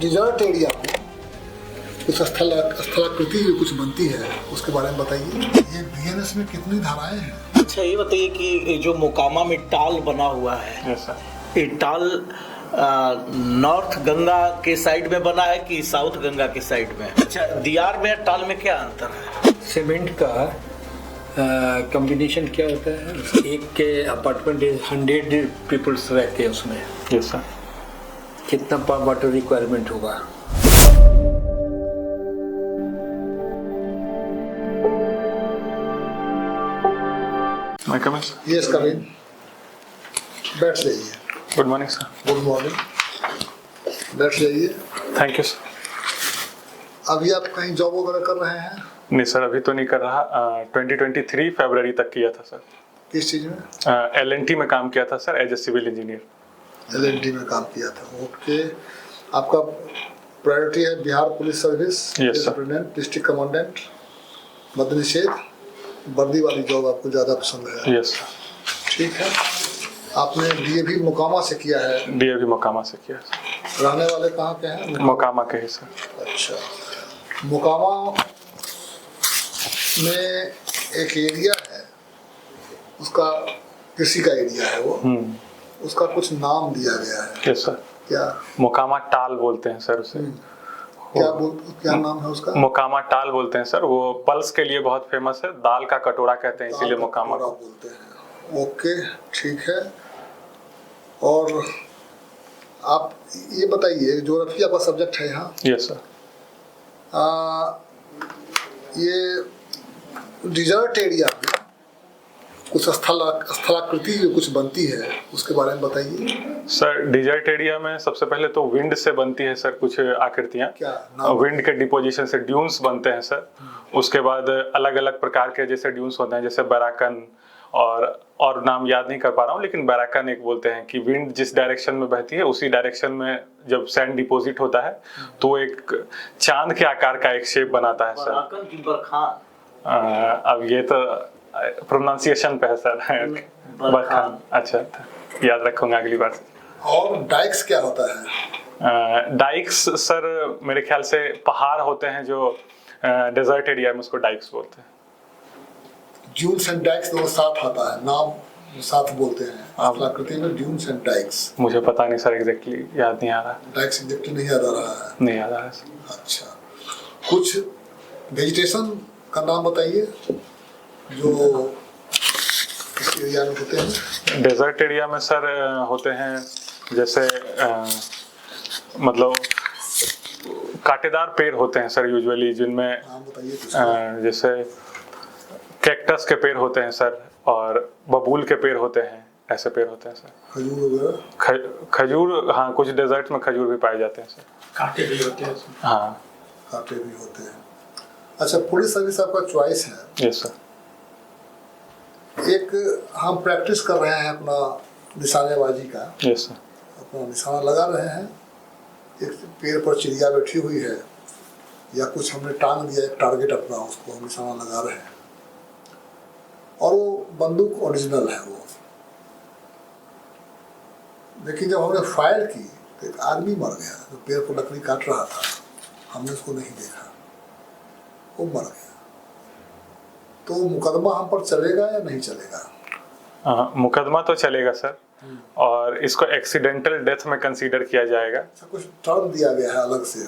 Dessert area में कुछ स्थलाकृति जो कुछ बनती है उसके बारे में बताइए। ये बीएनएस में कितनी धाराएं हैं? अच्छा ये बताइए कि जो मोकामा में टाल बना हुआ है, ये टाल नॉर्थ गंगा के साइड में बना है कि साउथ गंगा के साइड में? अच्छा, दियार में टाल में क्या अंतर है? सीमेंट का कॉम्बिनेशन क्या होता है, एक के अपार्टमेंट 100 पीपल्स रहते हैं उसमें। Yes sir. कितना वाटर रिक्वायरमेंट होगा? यस कम इन, बैठ जाइए। Good morning sir. Good morning, बैठ जाइए। Thank you sir. अभी आप कहीं जॉब वगैरह कर रहे हैं? नहीं सर, अभी तो नहीं कर रहा। 2023 फरवरी तक किया था सर। किस चीज़ में? LNT में काम किया था sir, as a civil engineer. LNT में काम किया था, ओके। आपका प्रायोरिटी है Bihar police service, superintendent, district commandant, मद्य निषेध, वर्दी वाली जॉब आपको ज़्यादा पसंद है? Yes sir. ठीक है। आपने DAV मोकामा से किया है? DAV मोकामा से किया सर। रहने वाले कहाँ के हैं? मोकामा के ही सर। अच्छा, मोकामा में एक एरिया है, उसका कृषि का एरिया है वो, उसका कुछ नाम दिया गया है। Yes sir. क्या? मोकामा टाल बोलते हैं सर उसे। क्या नाम है उसका? मोकामा टाल बोलते हैं सर। वो पल्स के लिए बहुत फेमस है, दाल का कटोरा कहते हैं, इसीलिए मोकामा बोलते हैं। ओके, ठीक है। और आप ये बताइए, ज्योग्राफी आपका सब्जेक्ट है यहाँ? Yes sir. ये डिजर्ट एरिया में कुछ स्थलाकृति जो कुछ बनती है उसके बारे में बताइए। सर डिजर्ट एरिया में सबसे पहले तो विंड से बनती है सर कुछ आकृतियाँ। क्या? विंड के डिपोजिशन से ड्यून्स बनते हैं सर। उसके बाद अलग अलग प्रकार के जैसे ड्यून्स होते हैं, जैसे बराकन और नाम याद नहीं कर पा रहा हूँ, लेकिन बराकन एक बोलते हैं कि विंड जिस डायरेक्शन में बहती है उसी डायरेक्शन में जब सैंड डिपोजिट होता है तो वो एक चांद के आकार का एक शेप बनाता है सर। बराकन की बरखान? अब ये तो प्रोनाउंसिएशन पे है सर। बरखान। अच्छा, याद रखूंगा अगली बार से। और डाइक्स क्या होता है? डाइक्स सर मेरे ख्याल से पहाड़ होते हैं जो डेजर्ट एरिया में, उसको डाइक्स बोलते हैं। ड्यून्स एंड डाइक्स दोनों साथ आता है, नाम साथ बोलते हैं स्थलाकृति में, ड्यून्स एंड डाइक्स। मुझे पता नहीं सर, एग्जैक्टली याद नहीं आ रहा। डाइक्स एग्जैक्टली नहीं याद आ रहा है? नहीं याद आ रहा सर। अच्छा, कुछ वेजिटेशन का नाम बताइए जो इस एरिया में होते हैं। डेजर्ट एरिया में सर होते हैं जैसे मतलब कांटेदार पेड़ होते हैं सर यूजुअली, जिनमें नाम बताइए। जैसे कैक्टस के पेड़ होते हैं सर, और बबूल के पेड़ होते हैं, ऐसे पेड़ होते हैं सर। खजूर वगैरह? खजूर, हाँ, कुछ डेजर्ट में खजूर भी पाए जाते हैं सर। कांटे भी होते हैं। हाँ, कांटे भी होते हैं। अच्छा, पुलिस सर्विस आपका चॉइस है? Yes sir. एक हम प्रैक्टिस कर रहे हैं अपना निशानेबाजी का। Yes sir. अपना निशाना लगा रहे हैं, एक पेड़ पर चिड़िया बैठी हुई है या कुछ हमने टांग दिया एक टारगेट अपना, उसको हम निशाना लगा रहे हैं और वो बंदूक ओरिजिनल है वो, लेकिन जब हमने फायर की तो एक आदमी मर गया जो पेड़ पर लकड़ी काट रहा था, हमने उसको नहीं देखा, वो मर गया। तो मुकदमा हम पर चलेगा या नहीं चलेगा? मुकदमा तो चलेगा सर, और इसको एक्सीडेंटल डेथ में कंसीडर किया जाएगा। अच्छा, कुछ टर्म दिया गया है अलग से?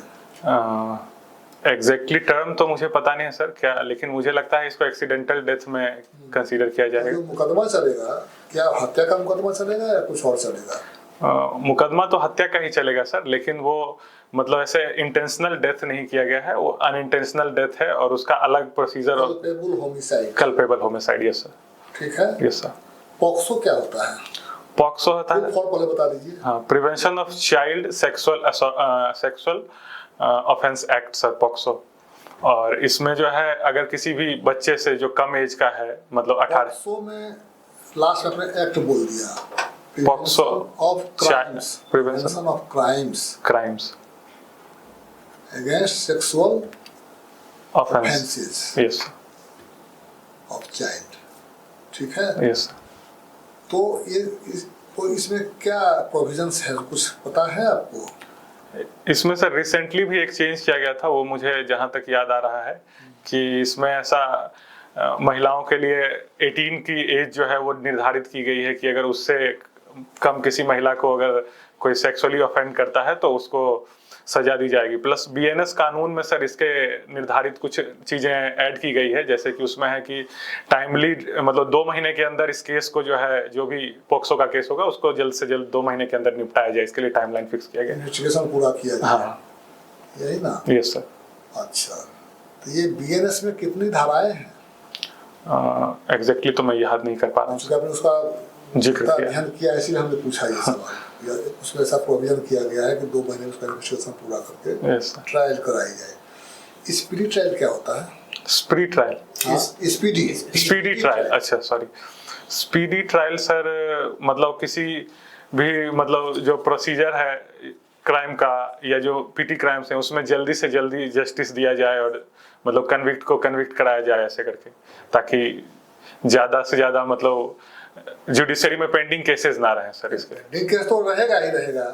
एग्जैक्टली टर्म तो मुझे पता नहीं है सर क्या, लेकिन मुझे लगता है इसको एक्सीडेंटल डेथ में कंसीडर किया जाएगा। तो मुकदमा चलेगा क्या? हत्या का मुकदमा चलेगा या कुछ और चलेगा? मुकदमा तो हत्या का ही चलेगा सर, लेकिन वो मतलब ऐसे इंटेंशनल डेथ नहीं किया गया है, वो अनइंटेंशनल डेथ है और उसका अलग procedure. Culpable homicide. Yes sir. ठीक है। Yes sir. पॉक्सो क्या होता है? पॉक्सो होता है, पहले बता दीजिए। हाँ, prevention of child sexual offence act sir, POCSO. और इसमें जो है अगर किसी भी बच्चे से जो कम एज का है, मतलब 18। पॉक्सो में लास्ट में एक्ट बोल दिया, POCSO of crimes, prevention of crimes against sexual offences yes of child. ठीक है। यस। तो ये तो इसमें क्या प्रोविजंस है, कुछ पता है आपको? इसमें सर रिसेंटली भी एक चेंज किया गया था, वो मुझे जहाँ तक याद आ रहा है कि इसमें ऐसा महिलाओं के लिए 18 की एज जो है वो निर्धारित की गई है कि अगर उससे कम किसी महिला को अगर कोई सेक्सुअली ऑफेंड करता है तो उसको सजा दी जाएगी। प्लस बीएनएस कानून में सर इसके निर्धारित कुछ चीजें ऐड की गई है, जैसे कि उसमें है कि टाइमली मतलब 2 महीने के अंदर इस केस को जो है, जो भी पोक्सो का केस होगा उसको जल्द से जल्द 2 महीने के अंदर निपटाया जाए, इसके लिए टाइमलाइन फिक्स किया गया। इन्वेस्टिगेशन पूरा किया गया। हाँ यही ना? Yes sir. अच्छा, तो ये बीएनएस में कितनी धाराएं हैं? एग्जैक्टली तो मैं याद नहीं कर पा रहा हूँ। आपने उसका जिक्र अध्ययन किया, इसीलिए हमने पूछा ये सवाल। उसमें ऐसा प्रोविजन किया गया है कि 2 महीने उसका इन्वेस्टिगेशन पूरा करके ट्रायल कराई जाए। स्पीडी ट्रायल क्या होता है? स्पीडी ट्रायल, स्पीडी ट्रायल, अच्छा सॉरी। स्पीडी ट्रायल सर मतलब किसी भी मतलब जो प्रोसीजर है क्राइम का या जो पीटी क्राइम्स हैं उसमें जल्दी से जल्दी जस्टिस दिया जाए और मतलब कन्विक्ट को कन्विक्ट कराया जाए ऐसे करके, ताकि ज्यादा से ज्यादा मतलब जुडिशरी में पेंडिंग केसेस ना रहे सर। इसके पेंडिंग केस तो रहेगा ही रहेगा।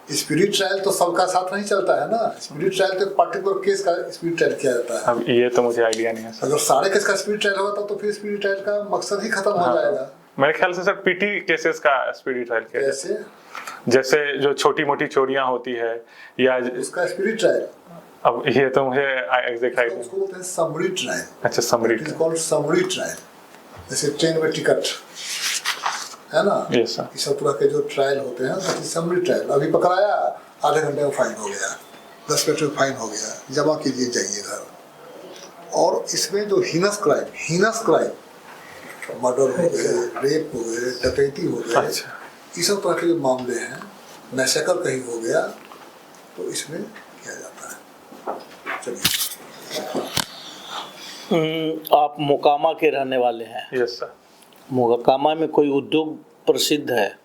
स्पीडी ट्रायल तो सबका साथ नहीं चलता है ना। स्पीडी ट्रायल तो एक पर्टिकुलर केस का स्पीडी ट्रायल किया जाता है। अब ये तो मुझे आइडिया नहीं है सर। अगर सारे केस का स्पीडी ट्रायल होता तो फिर स्पीडी ट्रायल का मकसद ही खत्म हो जाएगा। मेरे ख्याल से सर पीटी केसेस का स्पीडी ट्रायल किया जाता है। जैसे जो छोटी मोटी चोरियां होती है या उसका स्पीडी ट्रायल, अब ये तो मुझे एग्जैक्ट आइडिया। उसको बोलते हैं समरी ट्रायल। अच्छा, summary trial, called summary trial. जैसे ट्रेन में टिकट है ना, यस सर, इस तरह के जो ट्रायल होते हैं वो समरी ट्रायल। अभी पकड़ाया, आधे घंटे में फाइन हो गया, 10 मिनट में फाइन हो गया, जमा कीजिए जाइए घर। और इसमें जो हीनस क्राइम मर्डर हो गए, रेप हो गए, डकैती हो गए, अच्छा, इस सब तरह के जो मामले हैं, मैसेकर कहीं हो गया तो इसमें किया जाता है। चलिए, आप मोकामा के रहने वाले हैं? Yes sir. मोकामा में कोई उद्योग प्रसिद्ध है?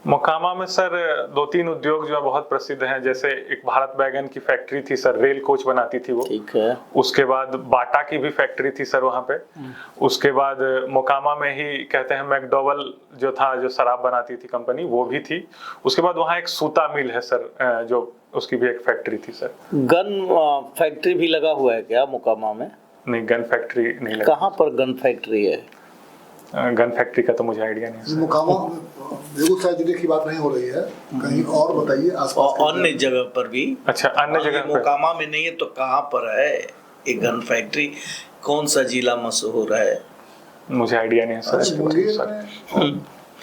मोकामा में सर 2-3 उद्योग जो है बहुत प्रसिद्ध हैं। जैसे एक भारत बैगन की फैक्ट्री थी सर, रेल कोच बनाती थी वो। ठीक है। उसके बाद बाटा की भी फैक्ट्री थी सर वहाँ पे। उसके बाद मोकामा में ही कहते हैं मैकडॉवल जो था, जो शराब बनाती थी कंपनी, वो भी थी। उसके बाद वहाँ एक सूता मिल है सर, जो उसकी भी एक फैक्ट्री थी सर। गन फैक्ट्री भी लगा हुआ है क्या मोकामा में? नहीं, गन फैक्ट्री नहीं लगा। कहाँ पर गन फैक्ट्री है? गन फैक्ट्री का तो मुझे आइडिया नहीं है। मोकामा बेगूसराय जिले की बात नहीं हो रही है, कहीं और बताइए आसपास। अन्य जगह पर भी? अच्छा, अन्य जगह पर। मोकामा में नहीं है तो कहाँ पर है एक गन फैक्ट्री? कौन सा जिला मशहूर है? मुझे आइडिया नहीं है सर। मुंगेर।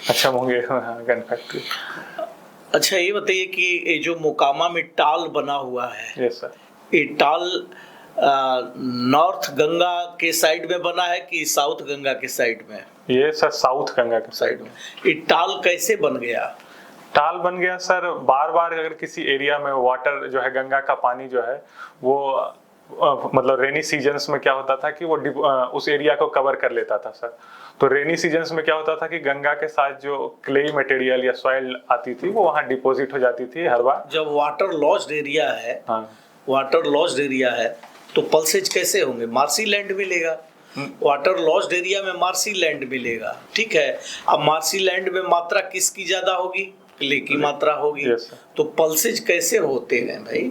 अच्छा, मुंगेर, हाँ, गन फैक्ट्री। अच्छा, ये बताइए कि ये जो मोकामा में टाल बना हुआ है, यस सर, ये टाल नॉर्थ गंगा के साइड में बना है कि साउथ गंगा के साइड में? ये सर साउथ गंगा के साइड में। ये टाल कैसे बन गया? टाल बन गया सर, बार बार अगर किसी एरिया में वाटर जो है, गंगा का पानी जो है वो मतलब रेनी सीजन्स में क्या होता था कि वो उस एरिया को कवर कर लेता था सर। तो रेनी सीजन्स में क्या होता था कि गंगा के साथ जो क्ले मटेरियल या सॉइल आती थी वो वहाँ डिपोजिट हो जाती थी हर बार। जब वाटर लॉस्ड एरिया है, हाँ, वाटर लॉस्ड एरिया है तो पल्सेज कैसे होंगे? मार्सी लैंड मिलेगा। वाटर लॉस्ड एरिया में मार्सी लैंड मिलेगा, ठीक है। अब मार्सी लैंड में मात्रा किसकी ज्यादा होगी? क्ले की मात्रा होगी। yes, तो पल्सेज कैसे होते हैं भाई?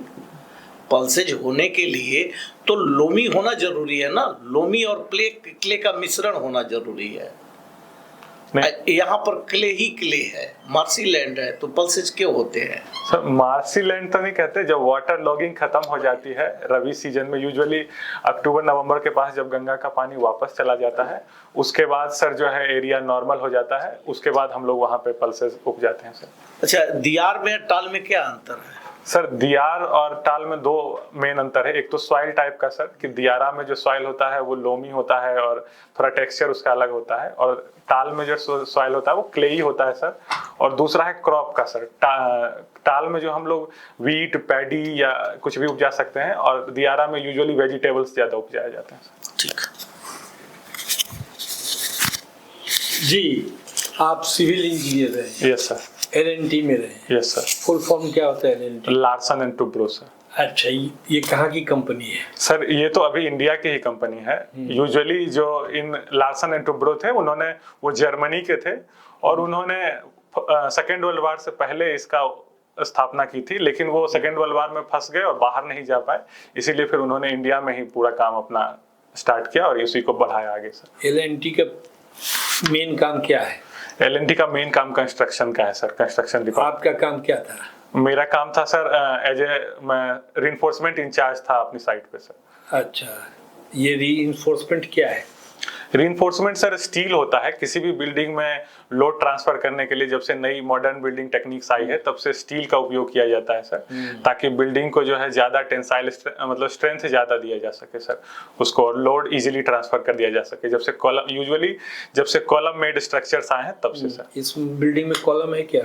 पल्सेज होने के लिए तो लोमी होना जरूरी है ना, लोमी और क्ले का मिश्रण होना जरूरी है। यहाँ पर क्ले ही क्ले है, मार्सी लैंड है, तो पल्सेज क्यों होते हैं? सर मार्सी लैंड तो नहीं कहते। जब वाटर लॉगिंग खत्म हो जाती है रबी सीजन में, यूजुअली अक्टूबर नवंबर के पास जब गंगा का पानी वापस चला जाता है, उसके बाद सर जो है एरिया नॉर्मल हो जाता है। उसके बाद हम लोग वहाँ पे पल्सेज उग जाते हैं सर। अच्छा, दियार में टाल में क्या अंतर है? सर दियार और टाल में 2 मेन अंतर है। एक तो सॉइल टाइप का सर, कि दियारा में जो सॉइल होता है वो लोमी होता है और थोड़ा टेक्सचर उसका अलग होता है, और टाल में जो सॉइल होता है वो क्लेई होता है सर। और दूसरा है क्रॉप का सर। टाल में जो हम लोग वीट, पैडी या कुछ भी उपजा सकते हैं, और दियारा में यूजुअली वेजिटेबल्स ज्यादा उपजाए जाते हैं सर। ठीक। जी, आप सिविल इंजीनियर हैं? Yes sir. LNT में रहे? Yes sir. फुल फॉर्म क्या होता है LNT? Larsen and Toubro sir. अच्छा, ये कहाँ की कंपनी है? सर ये तो अभी इंडिया की ही कंपनी है। यूजुअली जो इन लार्सन एंड टुब्रो थे, उन्होंने वो जर्मनी के थे, और उन्होंने सेकेंड वर्ल्ड वार से पहले इसका स्थापना की थी, लेकिन वो सेकेंड वर्ल्ड वार में फंस गए और बाहर नहीं जा पाए, इसीलिए फिर उन्होंने इंडिया में ही पूरा काम अपना स्टार्ट किया और इसी को बढ़ाया आगे सर। एल&टी का मेन काम क्या है? एल&टी का मेन काम कंस्ट्रक्शन का है सर, कंस्ट्रक्शन डिपार्टमेंट। आपका काम क्या था? मेरा काम था सर एज ए मैं रिइंफोर्समेंट इंचार्ज था अपनी साइट पे सर। अच्छा, ये रीइंफोर्समेंट क्या है? रिइंफोर्समेंट सर स्टील होता है, किसी भी बिल्डिंग में लोड ट्रांसफर करने के लिए जब से नई मॉडर्न बिल्डिंग टेक्निक्स आई है तब से स्टील का उपयोग किया जाता है सर, ताकि बिल्डिंग को जो है ज्यादा टेंसाइल मतलब स्ट्रेंथ ज्यादा दिया जा सके सर, उसको लोड इजीली ट्रांसफर कर दिया जा सके। जब से कॉलम यूजुअली जब से कॉलम मेड स्ट्रक्चर्स आए हैं तब से सर। इस बिल्डिंग में कॉलम है क्या?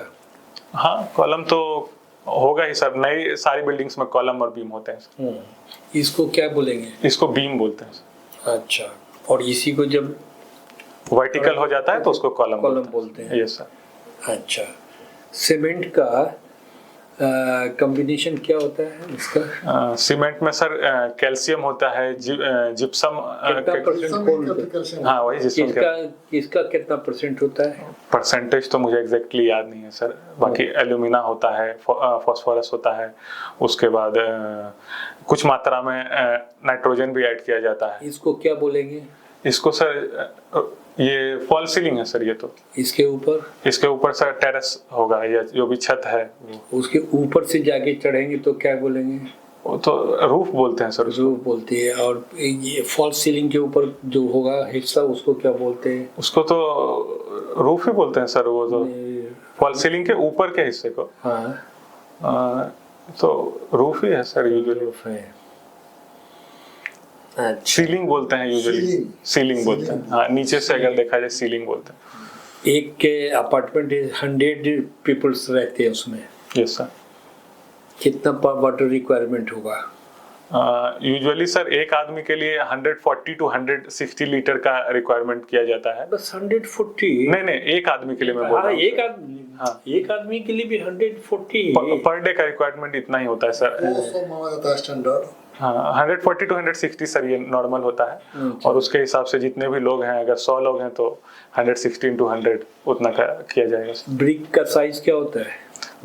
हाँ कॉलम तो होगा ही सर, नई सारी बिल्डिंग्स में कॉलम और बीम होते हैं सर। इसको क्या बोलेंगे? इसको बीम बोलते हैं सर। अच्छा, और इसी को जब वर्टिकल हो जाता है तो उसको कॉलम बोलते हैं। Yes sir. अच्छा, सीमेंट का कॉम्बिनेशन क्या होता है इसका? सीमेंट में सर कैल्शियम होता है, जिप्सम हाँ वही जिप्सम। इसका कितना परसेंट होता है? परसेंटेज तो मुझे एग्जैक्टली याद नहीं है सर, बाकी एल्यूमिना होता है, फॉस्फोरस होता है, उसके बाद कुछ मात्रा में नाइट्रोजन भी ऐड किया जाता है। इसको क्या बोलेंगे? इसको सर ये फॉल सीलिंग है सर। ये तो इसके ऊपर सर टेरेस होगा या जो भी छत है, उसके ऊपर से जाके चढ़ेंगे तो क्या बोलेंगे? वो तो रूफ बोलते हैं सर। रूफ बोलते हैं। और ये फॉल सीलिंग के ऊपर जो होगा हिस्सा उसको क्या बोलते हैं? उसको तो रूफ ही बोलते हैं सर। वो तो फॉल सीलिंग के ऊपर के हिस्से को हाँ तो रूफ ही है सर यूजुअली। रूफ है। सीलिंग बोलते हैं यूजुअली, सीलिंग बोलते हैं। हाँ नीचे से अगर देखा जाए सीलिंग बोलते हैं। एक के अपार्टमेंट 100 पीपल्स रहते हैं उसमें। Yes sir. कितना वाटर रिक्वायरमेंट होगा? यूजुअली सर एक आदमी के लिए 140 to 160 लीटर का रिक्वायरमेंट किया जाता है। बस 140? नहीं एक आदमी के लिए मैं बोल रहा हूँ। एक आदमी के लिए भी 140 पर डे का रिक्वायरमेंट इतना ही होता है सर। 200 माना जाता है स्टैंडर्ड। हाँ 140 to 160 सर ये नॉर्मल होता है। और उसके हिसाब से जितने भी लोग हैं, अगर 100 लोग हैं तो 160 into 100 उतना का किया जाएगा। ब्रिक का साइज क्या होता है?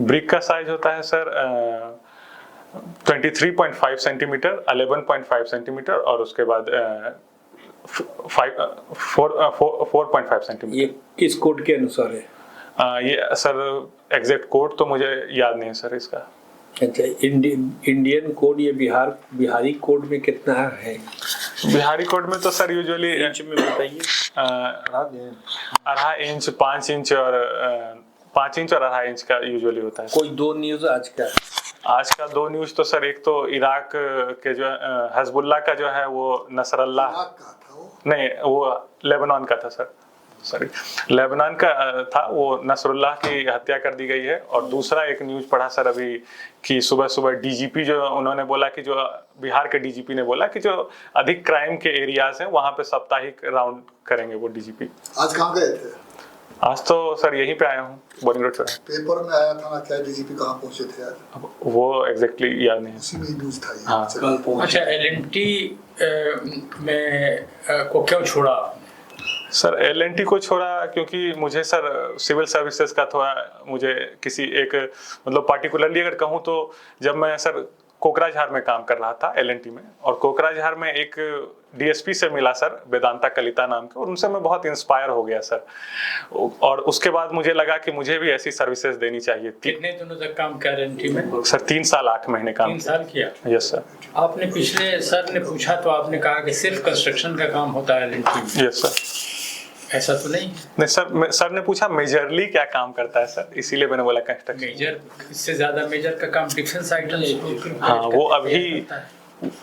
ब्रिक का साइज होता है सर 23.5 सेंटीमीटर, 11.5 सेंटीमीटर और उसके बाद 4.5 सेंटीमीटर। ये किस कोड के अनुसार है? ये सर एग्जैक्ट कोड तो मुझे याद नहीं है सर इसका। अच्छा, इंडियन कोड या बिहारी कोड में कितना है? बिहारी कोड में तो सर यूजुअली इंच में बताइए। 2.5 इंच, 5 इंच और 5 इंच और 2.5 इंच का यूजुअली होता है। कोई दो न्यूज आज का 2 न्यूज तो सर एक तो इराक के जो हजबुल्ला का जो है वो नसरल्लाह नहीं वो लेबनान का था सर, सॉरी लेबनान का था, वो नसरुल्लाह की हत्या कर दी गई है। और दूसरा एक न्यूज पढ़ा सर अभी कि सुबह डीजीपी जो उन्होंने बोला कि जो बिहार के डीजीपी ने बोला कि जो अधिक क्राइम के एरियाज हैं वहां पे साप्ताहिक राउंड करेंगे वो डीजीपी। आज कहाँ गए थे? आज तो सर यहीं पे आया हूँ, बोरिंग रोड से। पेपर में आया था ना क्या डीजीपी कहाँ पहुंचे थे आज? वो एग्जैक्टली याद नहीं है। उसी में न्यूज था ये। हाँ। अच्छा, एल&टी में को क्यों छोड़ा? सर एल&टी को छोड़ा क्योंकि मुझे सर सिविल सर्विसेज का थोड़ा मुझे किसी एक मतलब पार्टिकुलरली अगर कहूँ तो जब मैं सर कोकराझार में काम कर रहा था एल&टी में, और कोकराझार में एक डीएसपी से मिला सर वेदांता कलिता नाम के, और उनसे मैं बहुत इंस्पायर हो गया सर। और उसके बाद मुझे लगा कि मुझे भी ऐसी सर्विसेज देनी चाहिए। कितने दिनों तक काम किया एल&टी में? सर 3 साल 8 महीने काम। 3 साल किया? Yes sir. आपने पिछले सर ने पूछा तो आपने कहा कि सिर्फ कंस्ट्रक्शन का काम होता है एल&टी में। Yes sir. ऐसा तो नहीं? नहीं सर ने पूछा मेजरली क्या काम करता है सर, इसीलिए मैंने बोला कंस्ट्रक्शन। मेजर, इससे ज्यादा मेजर का काम डिफेंस आइटम है। हाँ वो अभी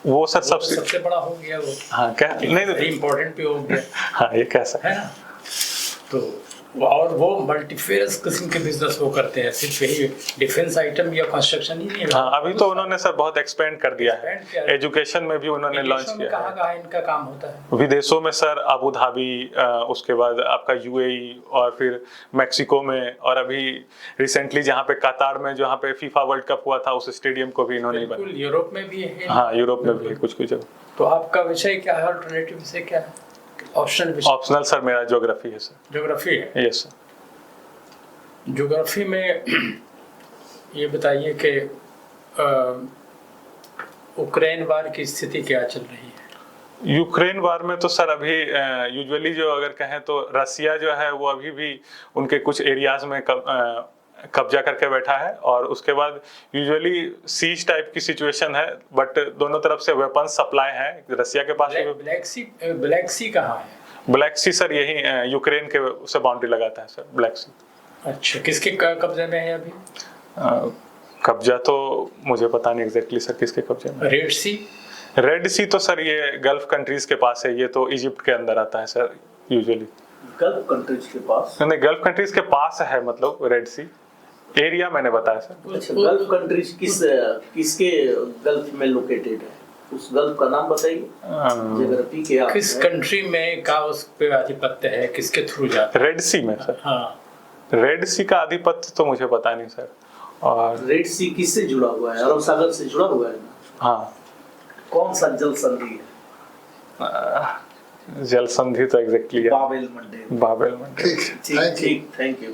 वो सर सबसे बड़ा हो गया वो। हाँ क्या नहीं इम्पोर्टेंट भी हो गया। हाँ ये कैसा है ना, तो और वो मल्टीफेरस किस्म के बिजनेस वो करते हैं, सिर्फ यही डिफेंस आइटम या कंस्ट्रक्शन ही नहीं है। हाँ अभी तो उन्होंने सर बहुत एक्सपेंड कर दिया है, एजुकेशन में भी उन्होंने लॉन्च किया है। कहाँ इनका काम होता है? विदेशों में सर अबू धाबी, उसके बाद आपका यूएई और फिर मैक्सिको में, और अभी रिसेंटली जहाँ पे कतार में जहाँ पे फीफा वर्ल्ड कप हुआ था उस स्टेडियम को भी इन्होंने बनाया। यूरोप में भी है। हाँ यूरोप में भी है कुछ जगह। तो आपका विषय क्या है? अल्टरनेटिव विषय क्या है? ऑप्शनल सर मेरा ज्योग्राफी है सर। ज्योग्राफी है? Yes sir. ज्योग्राफी में ये बताइए कि यूक्रेन वार की स्थिति क्या चल रही है? यूक्रेन वार में तो सर अभी यूजुअली जो अगर कहें तो रसिया जो है वो अभी भी उनके कुछ एरियाज में कब्जा करके बैठा है, और उसके बाद यूजुअली सीज टाइप की सिचुएशन है, बट दोनों तरफ से वेपन सप्लाई है रसिया के पास। ब्लैक सी कहाँ है? ब्लैक सी सर यही यूक्रेन के से बाउंड्री लगाता है सर ब्लैक सी। अच्छा, किसके कब्जे में है अभी? कब्जा तो मुझे पता नहीं एग्जैक्टली सर किसके कब्जे में। रेड सी? रेड सी तो सर ये गल्फ कंट्रीज के पास है, ये तो इजिप्ट के अंदर आता है सर यूजुअली। गल्फ कंट्रीज के पास? नहीं, गल्फ कंट्रीज के पास है, मतलब रेड सी एरिया मैंने बताया सर। अच्छा, गल्फ कंट्रीज किसके गल्फ में लोकेटेड है? उस गल्फ का नाम बताइए, ज्योग्राफी के आप किस कंट्री में का उस पे आधिपत्य है, किसके थ्रू जाता है? रेड सी में सर। हाँ, रेड सी का आधिपत्य तो मुझे पता नहीं सर। और रेड सी किससे जुड़ा हुआ है? अरब सागर से जुड़ा हुआ है ना? हाँ, कौन सा जल संधि है? जल संधि तो exactly Babel Mandeb. Babel Mandeb. ठीक, थैंक यू। Thank you.